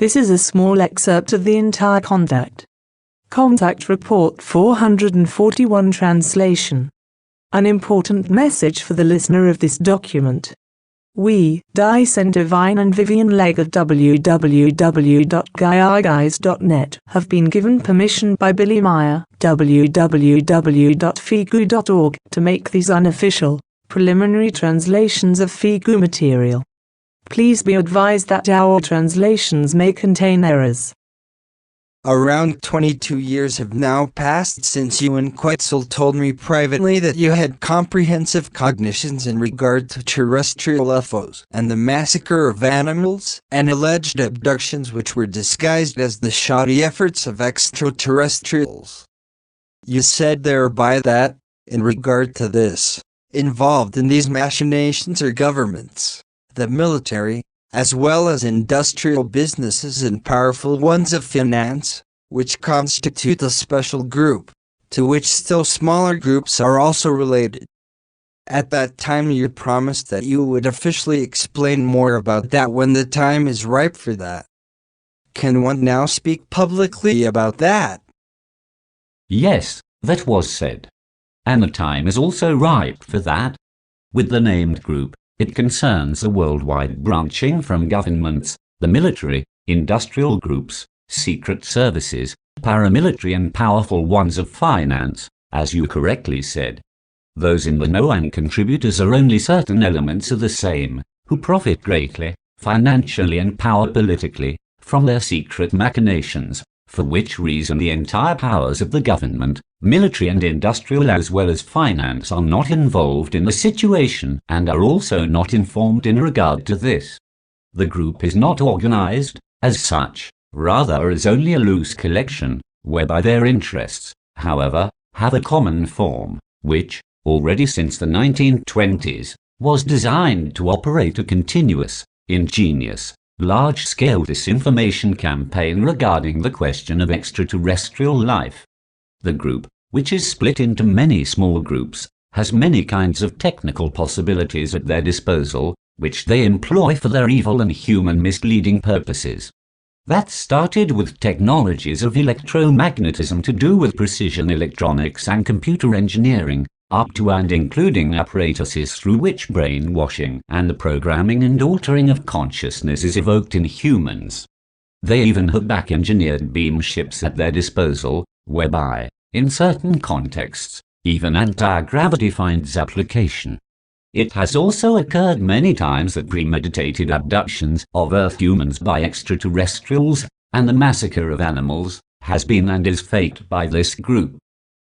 This is a small excerpt of the entire Contact Report 441 translation. An important message for the listener of this document. We, Dyson, Devine and Vivienne Legg of www.guyguys.net, have been given permission by Billy Meyer, www.figu.org, to make these unofficial, preliminary translations of FIGU material. Please be advised that our translations may contain errors. Around 22 years have now passed since you and Quetzal told me privately that you had comprehensive cognitions in regard to terrestrial UFOs and the massacre of animals and alleged abductions which were disguised as the shoddy efforts of extraterrestrials. You said thereby that, in regard to this, involved in these machinations are governments, the military, as well as industrial businesses and powerful ones of finance, which constitute a special group, to which still smaller groups are also related. At that time you promised that you would officially explain more about that when the time is ripe for that. Can one now speak publicly about that? Yes, that was said. And the time is also ripe for that. With the named group, it concerns a worldwide branching from governments, the military, industrial groups, secret services, paramilitary and powerful ones of finance, as you correctly said. Those in the know and contributors are only certain elements of the same, who profit greatly, financially and power politically, from their secret machinations, for which reason the entire powers of the government, military and industrial as well as finance are not involved in the situation and are also not informed in regard to this. The group is not organized, as such, rather is only a loose collection, whereby their interests, however, have a common form, which, already since the 1920s, was designed to operate a continuous, ingenious, large-scale disinformation campaign regarding the question of extraterrestrial life. The group, which is split into many small groups, has many kinds of technical possibilities at their disposal, which they employ for their evil and human misleading purposes. That started with technologies of electromagnetism to do with precision electronics and computer engineering, up to and including apparatuses through which brainwashing and the programming and altering of consciousness is evoked in humans. They even have back-engineered beam ships at their disposal, whereby, in certain contexts, even anti-gravity finds application. It has also occurred many times that premeditated abductions of Earth humans by extraterrestrials, and the massacre of animals, has been and is faked by this group.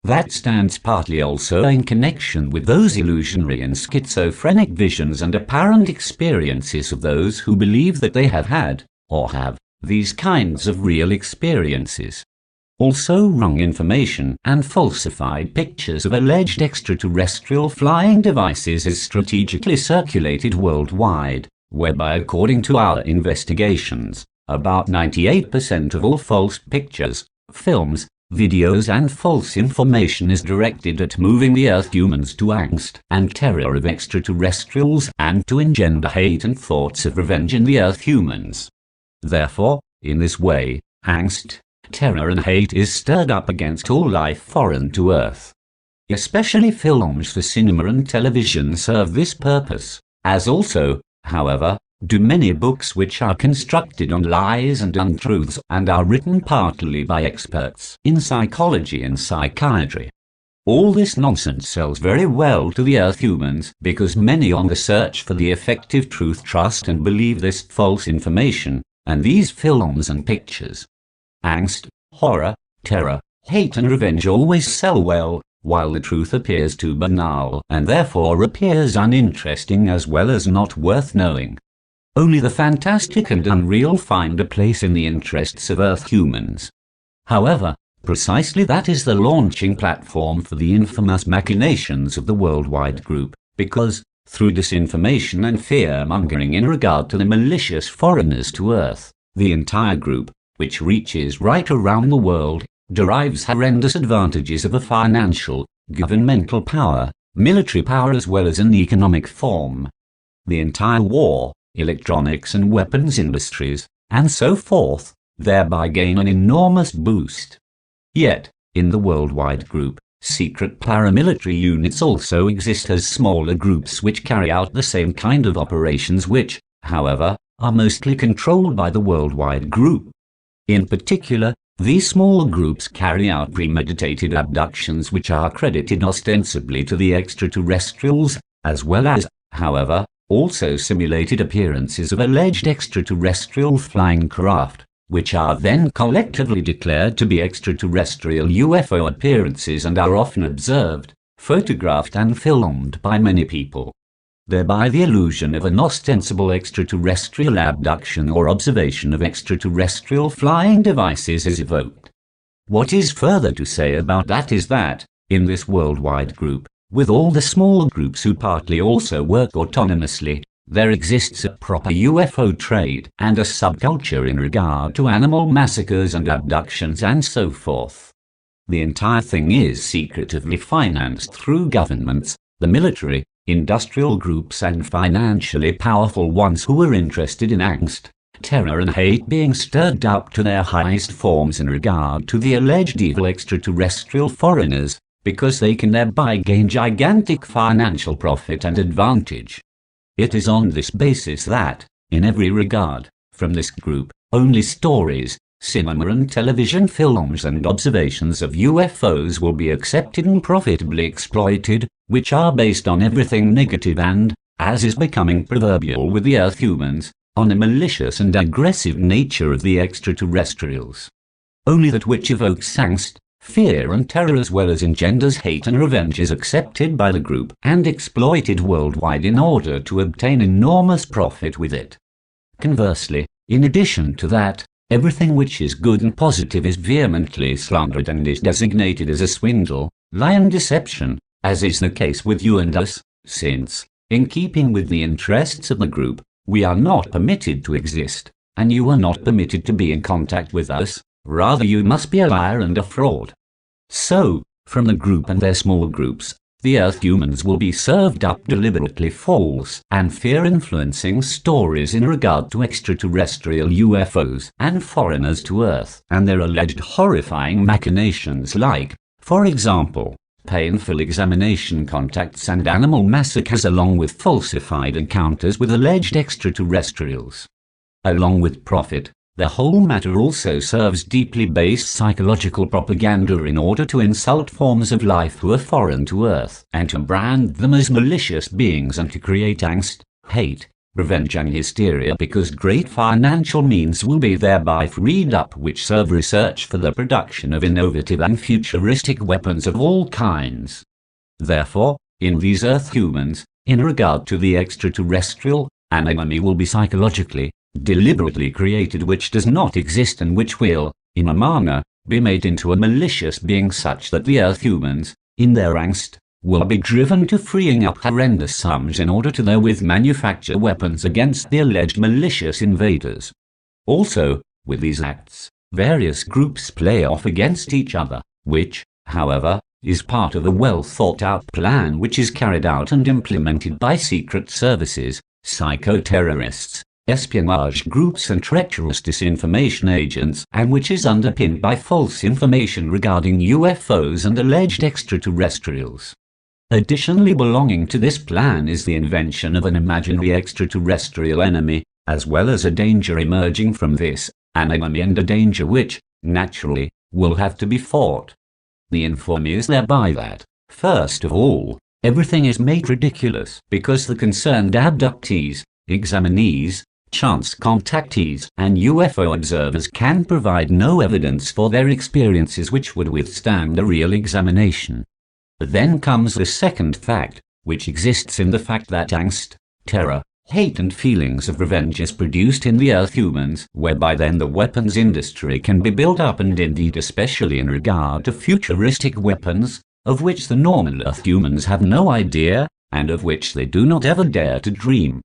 That stands partly also in connection with those illusionary and schizophrenic visions and apparent experiences of those who believe that they have had, or have, these kinds of real experiences. Also wrong information and falsified pictures of alleged extraterrestrial flying devices is strategically circulated worldwide, whereby according to our investigations, about 98% of all false pictures, films, videos and false information is directed at moving the Earth humans to angst and terror of extraterrestrials and to engender hate and thoughts of revenge in the Earth humans. Therefore, in this way, angst, terror and hate is stirred up against all life foreign to Earth. Especially films for cinema and television serve this purpose, as also, however, do many books which are constructed on lies and untruths and are written partly by experts in psychology and psychiatry. All this nonsense sells very well to the Earth humans because many on the search for the effective truth trust and believe this false information, and these films and pictures. Angst, horror, terror, hate and revenge always sell well, while the truth appears too banal and therefore appears uninteresting as well as not worth knowing. Only the fantastic and unreal find a place in the interests of Earth humans. However, precisely that is the launching platform for the infamous machinations of the worldwide group, because, through disinformation and fear-mongering in regard to the malicious foreigners to Earth, the entire group, which reaches right around the world, derives horrendous advantages of a financial, governmental power, military power as well as an economic form. The entire war, electronics and weapons industries, and so forth, thereby gain an enormous boost. Yet, in the worldwide group, secret paramilitary units also exist as smaller groups which carry out the same kind of operations which, however, are mostly controlled by the worldwide group. In particular, these small groups carry out premeditated abductions which are credited ostensibly to the extraterrestrials, as well as, however, also simulated appearances of alleged extraterrestrial flying craft, which are then collectively declared to be extraterrestrial UFO appearances and are often observed, photographed and filmed by many people. Thereby the illusion of an ostensible extraterrestrial abduction or observation of extraterrestrial flying devices is evoked. What is further to say about that is that, in this worldwide group, with all the small groups who partly also work autonomously, there exists a proper UFO trade and a subculture in regard to animal massacres and abductions and so forth. The entire thing is secretively financed through governments, the military, industrial groups and financially powerful ones who are interested in angst, terror and hate being stirred up to their highest forms in regard to the alleged evil extraterrestrial foreigners, because they can thereby gain gigantic financial profit and advantage. It is on this basis that, in every regard, from this group, only stories, cinema and television films and observations of UFOs will be accepted and profitably exploited, which are based on everything negative and, as is becoming proverbial with the Earth humans, on the malicious and aggressive nature of the extraterrestrials. Only that which evokes angst, fear and terror as well as engenders hate and revenge is accepted by the group and exploited worldwide in order to obtain enormous profit with it. Conversely, in addition to that, everything which is good and positive is vehemently slandered and is designated as a swindle, lie and deception, as is the case with you and us, since, in keeping with the interests of the group, we are not permitted to exist, and you are not permitted to be in contact with us, rather you must be a liar and a fraud. So, from the group and their small groups, the Earth humans will be served up deliberately false and fear-influencing stories in regard to extraterrestrial UFOs and foreigners to Earth and their alleged horrifying machinations like, for example, painful examination contacts and animal massacres along with falsified encounters with alleged extraterrestrials. Along with profit, the whole matter also serves deeply based psychological propaganda in order to insult forms of life who are foreign to Earth and to brand them as malicious beings and to create angst, hate, revenge and hysteria because great financial means will be thereby freed up which serve research for the production of innovative and futuristic weapons of all kinds. Therefore, in these Earth humans, in regard to the extraterrestrial, an enemy will be psychologically, deliberately created which does not exist and which will, in a manner, be made into a malicious being such that the Earth humans, in their angst, will be driven to freeing up horrendous sums in order to therewith manufacture weapons against the alleged malicious invaders. Also, with these acts, various groups play off against each other, which, however, is part of a well-thought-out plan which is carried out and implemented by secret services, psychoterrorists, espionage groups and treacherous disinformation agents, and which is underpinned by false information regarding UFOs and alleged extraterrestrials. Additionally belonging to this plan is the invention of an imaginary extraterrestrial enemy, as well as a danger emerging from this, an enemy and a danger which, naturally, will have to be fought. The inform is thereby that, first of all, everything is made ridiculous because the concerned abductees, examinees, chance contactees and UFO observers can provide no evidence for their experiences which would withstand a real examination. Then comes the second fact, which exists in the fact that angst, terror, hate and feelings of revenge is produced in the Earth humans, whereby then the weapons industry can be built up and indeed especially in regard to futuristic weapons, of which the normal Earth humans have no idea, and of which they do not ever dare to dream.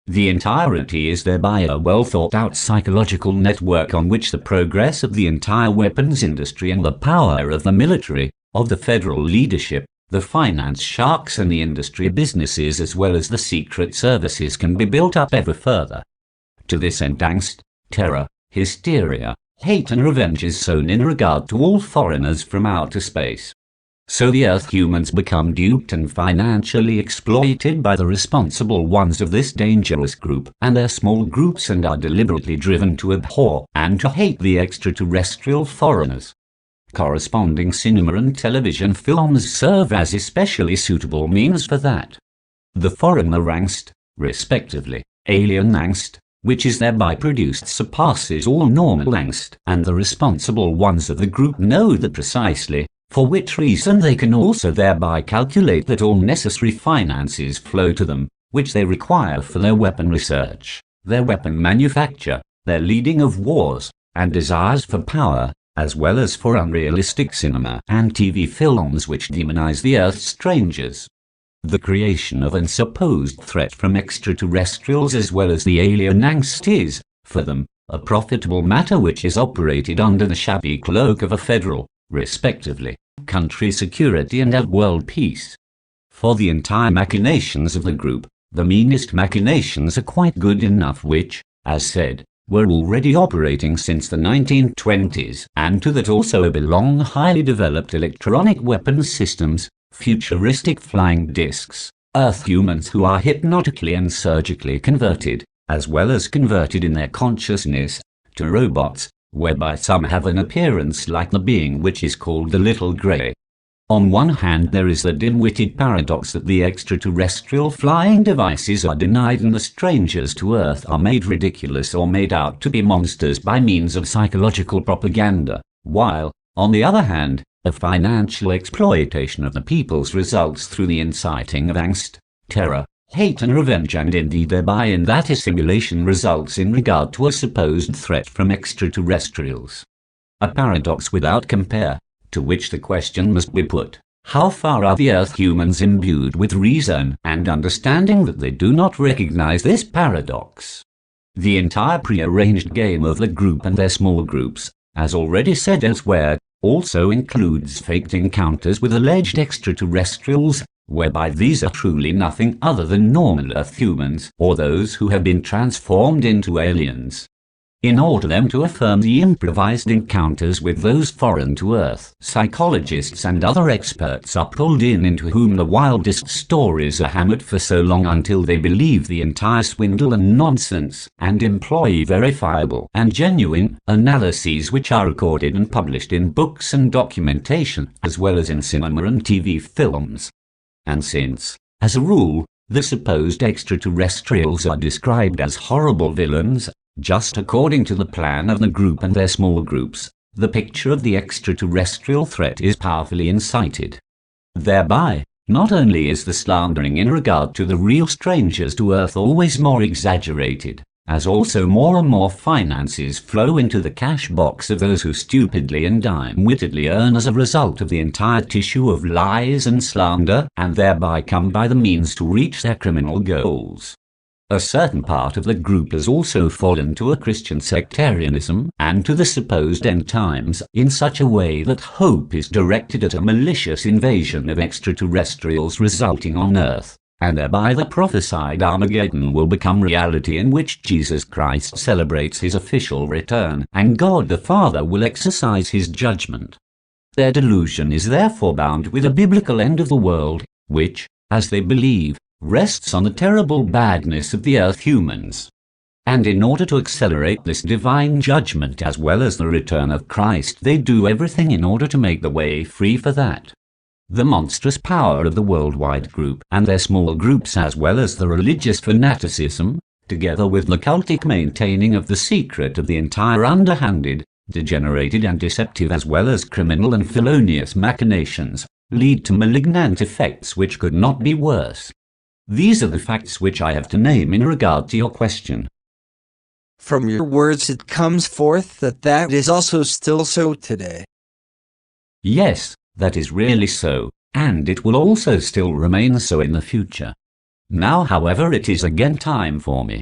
The entirety is thereby a well-thought-out psychological network on which the progress of the entire weapons industry and the power of the military, of the federal leadership, the finance sharks and the industry businesses as well as the secret services can be built up ever further. To this end angst, terror, hysteria, hate and revenge is sown in regard to all foreigners from outer space. So the Earth humans become duped and financially exploited by the responsible ones of this dangerous group and their small groups, and are deliberately driven to abhor and to hate the extraterrestrial foreigners. Corresponding cinema and television films serve as especially suitable means for that. The foreigner angst, respectively, alien angst, which is thereby produced, surpasses all normal angst, and the responsible ones of the group know that precisely, for which reason they can also thereby calculate that all necessary finances flow to them, which they require for their weapon research, their weapon manufacture, their leading of wars, and desires for power, as well as for unrealistic cinema and TV films which demonize the Earth's strangers. The creation of a supposed threat from extraterrestrials as well as the alien angst is, for them, a profitable matter which is operated under the shabby cloak of a federal, respectively, country security and world peace. For the entire machinations of the group, the meanest machinations are quite good enough, which, as said, were already operating since the 1920s, and to that also belong highly developed electronic weapons systems, futuristic flying discs, Earth humans who are hypnotically and surgically converted, as well as converted in their consciousness, to robots, whereby some have an appearance like the being which is called the Little Grey. On one hand, there is the dim-witted paradox that the extraterrestrial flying devices are denied and the strangers to Earth are made ridiculous or made out to be monsters by means of psychological propaganda, while, on the other hand, a financial exploitation of the peoples results through the inciting of angst, terror, hate and revenge, and indeed thereby in that assimilation results in regard to a supposed threat from extraterrestrials. A paradox without compare, to which the question must be put: how far are the Earth humans imbued with reason and understanding that they do not recognize this paradox? The entire prearranged game of the group and their small groups, as already said elsewhere, also includes faked encounters with alleged extraterrestrials, whereby these are truly nothing other than normal Earth humans, or those who have been transformed into aliens. In order them to affirm the improvised encounters with those foreign to Earth, psychologists and other experts are pulled in, into whom the wildest stories are hammered for so long until they believe the entire swindle and nonsense, and employ verifiable and genuine analyses which are recorded and published in books and documentation, as well as in cinema and TV films. And since, as a rule, the supposed extraterrestrials are described as horrible villains, just according to the plan of the group and their small groups, the picture of the extraterrestrial threat is powerfully incited. Thereby, not only is the slandering in regard to the real strangers to Earth always more exaggerated, as also more and more finances flow into the cash box of those who stupidly and dim-wittedly earn as a result of the entire tissue of lies and slander, and thereby come by the means to reach their criminal goals. A certain part of the group has also fallen to a Christian sectarianism and to the supposed end times in such a way that hope is directed at a malicious invasion of extraterrestrials resulting on Earth, and thereby the prophesied Armageddon will become reality, in which Jesus Christ celebrates his official return, and God the Father will exercise his judgment. Their delusion is therefore bound with a biblical end of the world, which, as they believe, rests on the terrible badness of the Earth humans. And in order to accelerate this divine judgment as well as the return of Christ, they do everything in order to make the way free for that. The monstrous power of the worldwide group and their small groups, as well as the religious fanaticism, together with the cultic maintaining of the secret of the entire underhanded, degenerated and deceptive as well as criminal and felonious machinations, lead to malignant effects which could not be worse. These are the facts which I have to name in regard to your question. From your words it comes forth that is also still so today. Yes, that is really so, and it will also still remain so in the future. Now, however, it is again time for me